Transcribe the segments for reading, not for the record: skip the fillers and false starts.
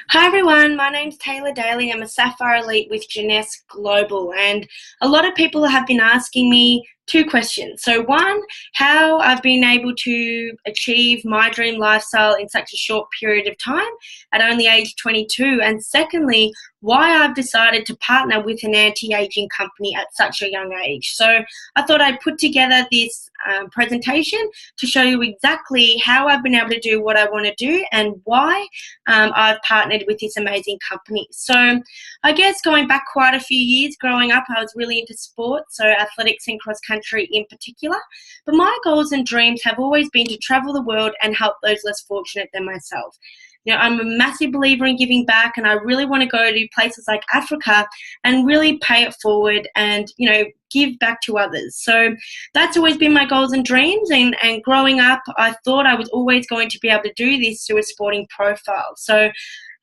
Hi everyone, my name's Tayla Daly. I'm a Sapphire Elite with Jeunesse Global, and a lot of people have been asking me two questions. So, one, how I've been able to achieve my dream lifestyle in such a short period of time at only age 22, and secondly, why I've decided to partner with an anti-aging company at such a young age. So, I thought I'd put together this presentation to show you exactly how I've been able to do what I want to do and why I've partnered with this amazing company. So I guess going back quite a few years, growing up, I was really into sports, so athletics and cross country in particular. But my goals and dreams have always been to travel the world and help those less fortunate than myself. I'm a massive believer in giving back, and I really want to go to places like Africa and really pay it forward and, give back to others. So that's always been my goals and dreams. And growing up, I thought I was always going to be able to do this through a sporting profile. So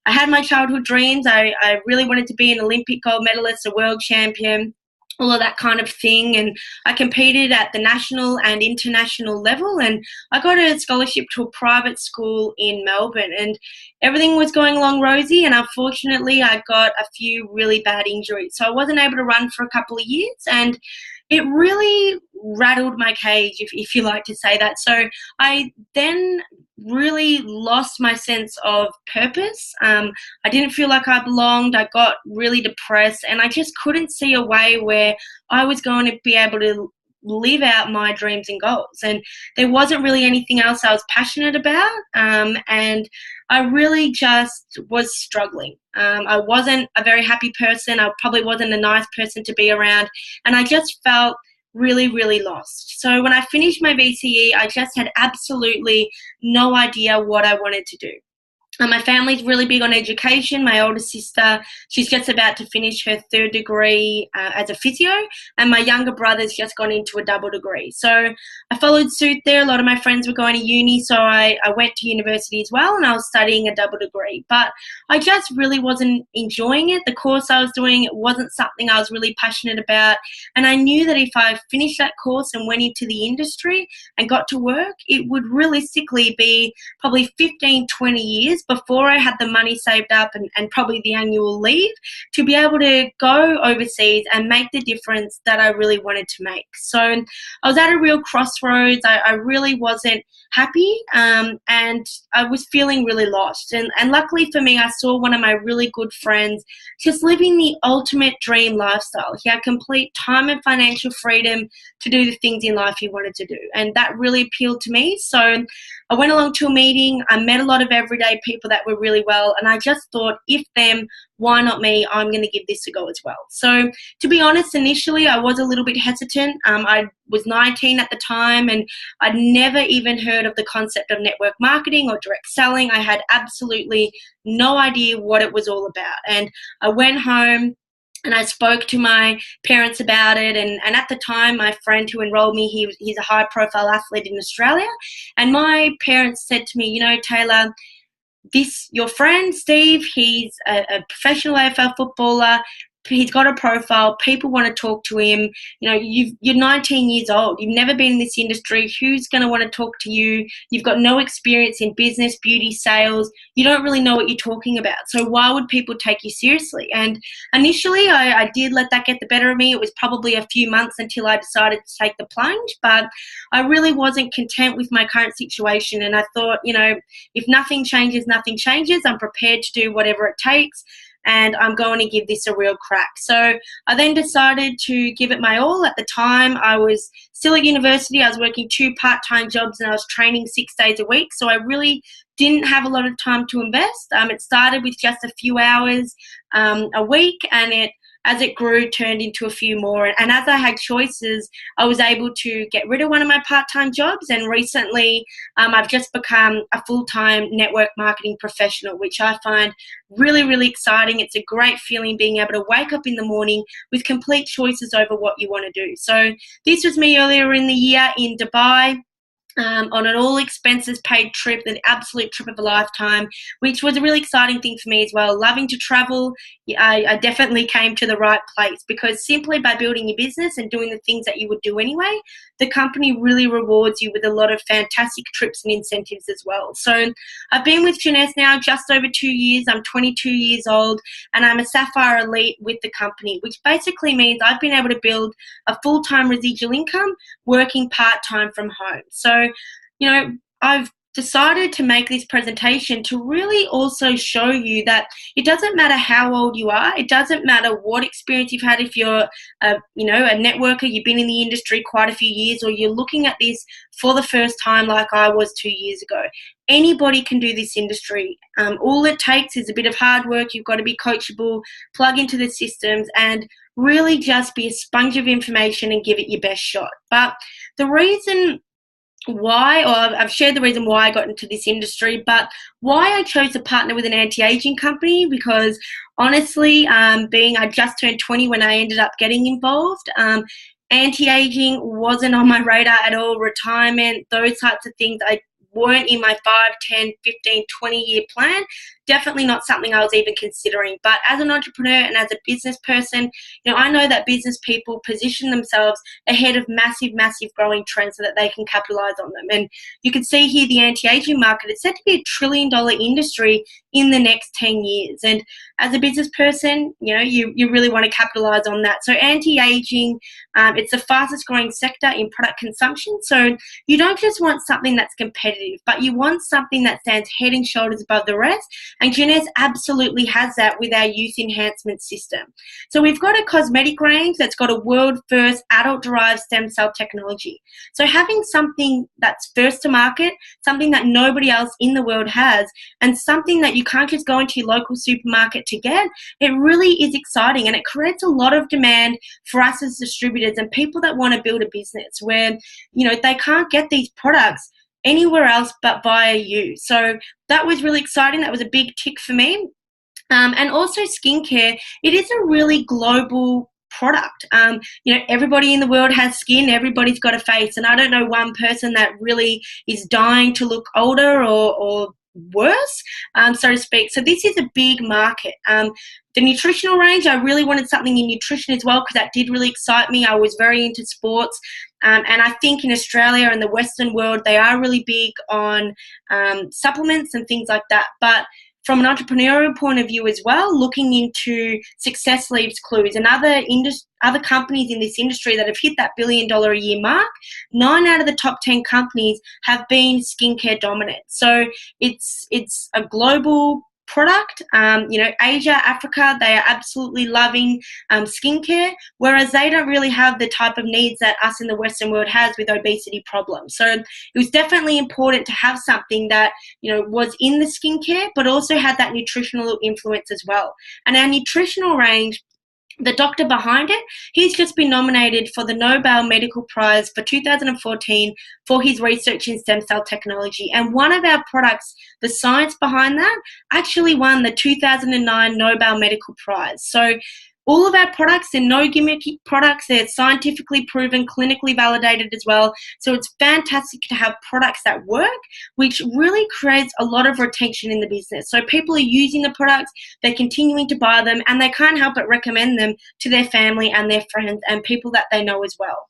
I had my childhood dreams. I really wanted to be an Olympic gold medalist, a world champion, all of that kind of thing. And I competed at the national and international level. And I got a scholarship to a private school in Melbourne. And everything was going along rosy. And unfortunately, I got a few really bad injuries. So I wasn't able to run for a couple of years. And it really rattled my cage, if you like to say that. So I then really lost my sense of purpose. I didn't feel like I belonged. I got really depressed, and I just couldn't see a way where I was going to be able to live out my dreams and goals. And there wasn't really anything else I was passionate about. And I really just was struggling. I wasn't a very happy person. I probably wasn't a nice person to be around. And I just felt really, really lost. So when I finished my VCE, I just had absolutely no idea what I wanted to do. My family's really big on education. My older sister, she's just about to finish her third degree as a physio, and my younger brother's just gone into a double degree. So I followed suit there. A lot of my friends were going to uni, so I went to university as well, and I was studying a double degree. But I just really wasn't enjoying it. The course I was doing, it wasn't something I was really passionate about, and I knew that if I finished that course and went into the industry and got to work, it would realistically be probably 15, 20 years before I had the money saved up and probably the annual leave to be able to go overseas and make the difference that I really wanted to make. So I was at a real crossroads. I really wasn't happy, and I was feeling really lost. And luckily for me, I saw one of my really good friends just living the ultimate dream lifestyle. He had complete time and financial freedom to do the things in life he wanted to do. And that really appealed to me. So I went along to a meeting. I met a lot of everyday people that were really well. And I just thought, if them, why not me? I'm going to give this a go as well. So to be honest, initially I was a little bit hesitant. I was 19 at the time, and I'd never even heard of the concept of network marketing or direct selling. I had absolutely no idea what it was all about. And I went home and I spoke to my parents about it. And at the time, my friend who enrolled me, he's a high profile athlete in Australia. And my parents said to me, Taylor, your friend Steve, he's a professional AFL footballer. He's got a profile. People want to talk to him. You're 19 years old. You've never been in this industry. Who's going to want to talk to you? You've got no experience in business, beauty, sales. You don't really know what you're talking about. So why would people take you seriously? And initially, I did let that get the better of me. It was probably a few months until I decided to take the plunge. But I really wasn't content with my current situation. And I thought, if nothing changes, nothing changes. I'm prepared to do whatever it takes, and I'm going to give this a real crack. So I then decided to give it my all. At the time, I was still at university. I was working 2 part-time jobs, and I was training 6 days a week. So I really didn't have a lot of time to invest. It started with just a few hours a week, and as it grew, turned into a few more. And as I had choices, I was able to get rid of one of my part-time jobs. And recently, I've just become a full-time network marketing professional, which I find really, really exciting. It's a great feeling being able to wake up in the morning with complete choices over what you want to do. So this was me earlier in the year in Dubai. on an all expenses paid trip, an absolute trip of a lifetime, which was a really exciting thing for me as well. Loving to travel, I definitely came to the right place, because simply by building your business and doing the things that you would do anyway, the company really rewards you with a lot of fantastic trips and incentives as well. So I've been with Jeunesse now just over 2 years. I'm 22 years old, and I'm a Sapphire Elite with the company, which basically means I've been able to build a full-time residual income working part-time from home. So I've decided to make this presentation to really also show you that it doesn't matter how old you are. It doesn't matter what experience you've had. If you're a networker, you've been in the industry quite a few years, or you're looking at this for the first time like I was 2 years ago. Anybody can do this industry. All it takes is a bit of hard work. You've got to be coachable, plug into the systems, and really just be a sponge of information and give it your best shot. But the reason why, or I've shared the reason why I got into this industry, but why I chose to partner with an anti-aging company, because honestly, I just turned 20 when I ended up getting involved. Anti-aging wasn't on my radar at all. Retirement, those types of things, I weren't in my 5, 10, 15, 20-year plan. Definitely not something I was even considering. But as an entrepreneur and as a business person, I know that business people position themselves ahead of massive, massive growing trends so that they can capitalize on them. And you can see here the anti-aging market, it's set to be $1 trillion industry in the next 10 years. And as a business person, you really want to capitalize on that. So anti-aging, it's the fastest growing sector in product consumption. So you don't just want something that's competitive, but you want something that stands head and shoulders above the rest. And Jeunesse absolutely has that with our youth enhancement system. So we've got a cosmetic range that's got a world-first adult-derived stem cell technology. So having something that's first to market, something that nobody else in the world has, and something that you can't just go into your local supermarket to get, it really is exciting, and it creates a lot of demand for us as distributors and people that want to build a business where, they can't get these products anywhere else but via you. So that was really exciting. That was a big tick for me. And also skincare, it is a really global product. Everybody in the world has skin, everybody's got a face, and I don't know one person that really is dying to look older or worse, so to speak. So this is a big market. The nutritional range, I really wanted something in nutrition as well, because that did really excite me. I was very into sports. And I think in Australia and the Western world, they are really big on supplements and things like that. But from an entrepreneurial point of view as well, looking into Success Leaves Clues and other companies in this industry that have hit that $1 billion a year mark, 9 out of the top 10 companies have been skincare dominant. So it's a global product. Asia, Africa, they are absolutely loving skincare, whereas they don't really have the type of needs that us in the Western world has with obesity problems. So it was definitely important to have something that, was in the skincare, but also had that nutritional influence as well. And our nutritional range, the doctor behind it, he's just been nominated for the Nobel Medical Prize for 2014 for his research in stem cell technology. And one of our products, the science behind that, actually won the 2009 Nobel Medical Prize. So all of our products, they're no gimmicky products. They're scientifically proven, clinically validated as well. So it's fantastic to have products that work, which really creates a lot of retention in the business. So people are using the products, they're continuing to buy them, and they can't help but recommend them to their family and their friends and people that they know as well.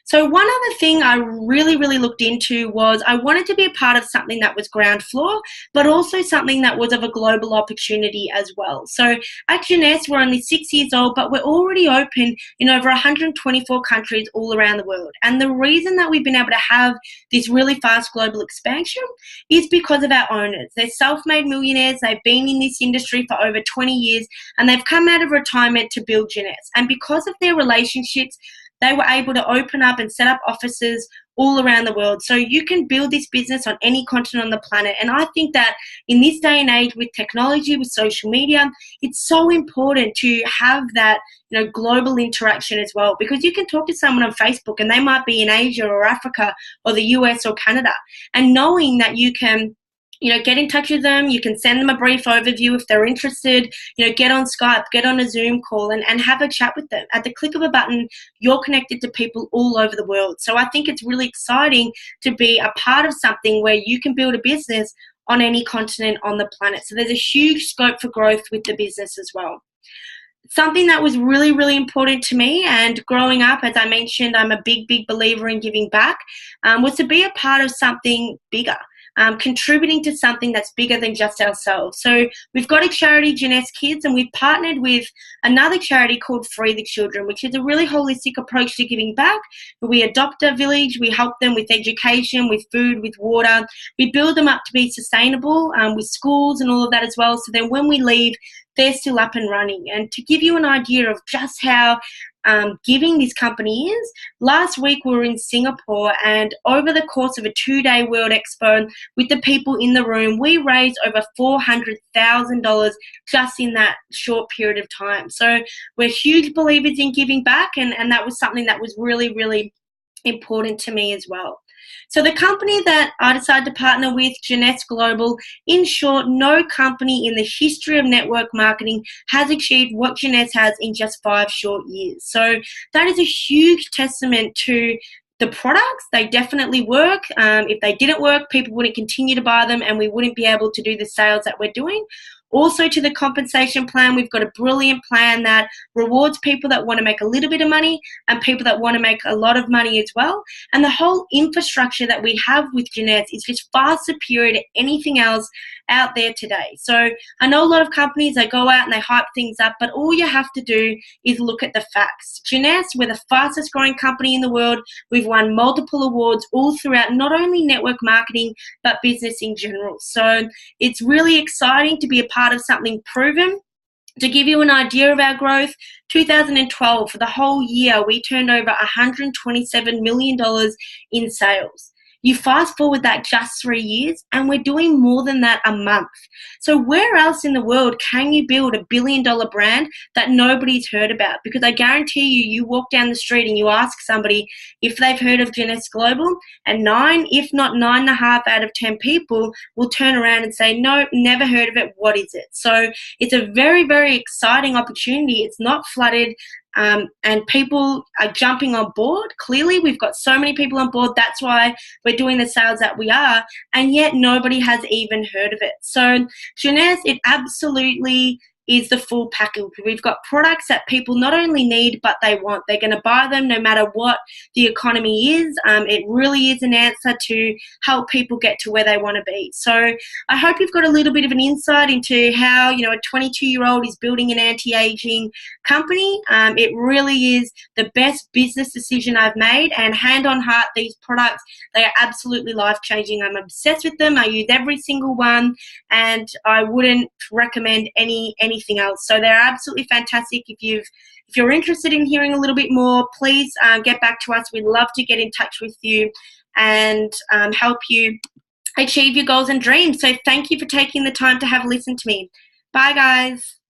So one other thing I really, really looked into was I wanted to be a part of something that was ground floor, but also something that was of a global opportunity as well. So at Jeunesse, we're only 6 years old, but we're already open in over 124 countries all around the world. And the reason that we've been able to have this really fast global expansion is because of our owners. They're self-made millionaires. They've been in this industry for over 20 years, and they've come out of retirement to build Jeunesse. And because of their relationships, they were able to open up and set up offices all around the world. So you can build this business on any continent on the planet. And I think that in this day and age with technology, with social media, it's so important to have that, global interaction as well, because you can talk to someone on Facebook and they might be in Asia or Africa or the US or Canada. And knowing that you can get in touch with them. You can send them a brief overview if they're interested. Get on Skype, get on a Zoom call, and have a chat with them. At the click of a button, you're connected to people all over the world. So I think it's really exciting to be a part of something where you can build a business on any continent on the planet. So there's a huge scope for growth with the business as well. Something that was really, really important to me, and growing up, as I mentioned, I'm a big, big believer in giving back, was to be a part of something bigger. Contributing to something that's bigger than just ourselves. So we've got a charity, Jeunesse Kids, and we've partnered with another charity called Free the Children, which is a really holistic approach to giving back. We adopt a village, we help them with education, with food, with water. We build them up to be sustainable with schools and all of that as well. So then when we leave, they're still up and running. And to give you an idea of just how giving this company is, last week we were in Singapore, and over the course of a 2-day World Expo with the people in the room, we raised over $400,000 just in that short period of time. So we're huge believers in giving back, and that was something that was really, really important to me as well. So the company that I decided to partner with, Jeunesse Global, in short, no company in the history of network marketing has achieved what Jeunesse has in just 5 short years. So that is a huge testament to the products. They definitely work. If they didn't work, people wouldn't continue to buy them and we wouldn't be able to do the sales that we're doing. Also, to the compensation plan, we've got a brilliant plan that rewards people that want to make a little bit of money and people that want to make a lot of money as well. And the whole infrastructure that we have with Jeunesse is just far superior to anything else out there today. So I know a lot of companies, they go out and they hype things up, but all you have to do is look at the facts. Jeunesse, we're the fastest growing company in the world. We've won multiple awards all throughout not only network marketing, but business in general. So it's really exciting to be a part of something proven. To give you an idea of our growth, 2012, for the whole year, we turned over $127 million in sales. You fast forward that just 3 years, and we're doing more than that a month. So where else in the world can you build $1 billion brand that nobody's heard about? Because I guarantee you, you walk down the street and you ask somebody if they've heard of Jeunesse Global, and 9, if not 9.5 out of 10 people will turn around and say, no, never heard of it. What is it? So it's a very, very exciting opportunity. It's not flooded. And people are jumping on board. Clearly, we've got so many people on board. That's why we're doing the sales that we are, and yet nobody has even heard of it. So Jeunesse, it absolutely is the full package. We've got products that people not only need, but they want. They're going to buy them no matter what the economy is. It really is an answer to help people get to where they want to be. So I hope you've got a little bit of an insight into how, a 22-year-old is building an anti-aging company. It really is the best business decision I've made, and hand on heart, these products, they are absolutely life-changing. I'm obsessed with them. I use every single one, and I wouldn't recommend anything else. So they're absolutely fantastic. If you're interested in hearing a little bit more, please get back to us. We'd love to get in touch with you and help you achieve your goals and dreams. So thank you for taking the time to have a listen to me. Bye, guys.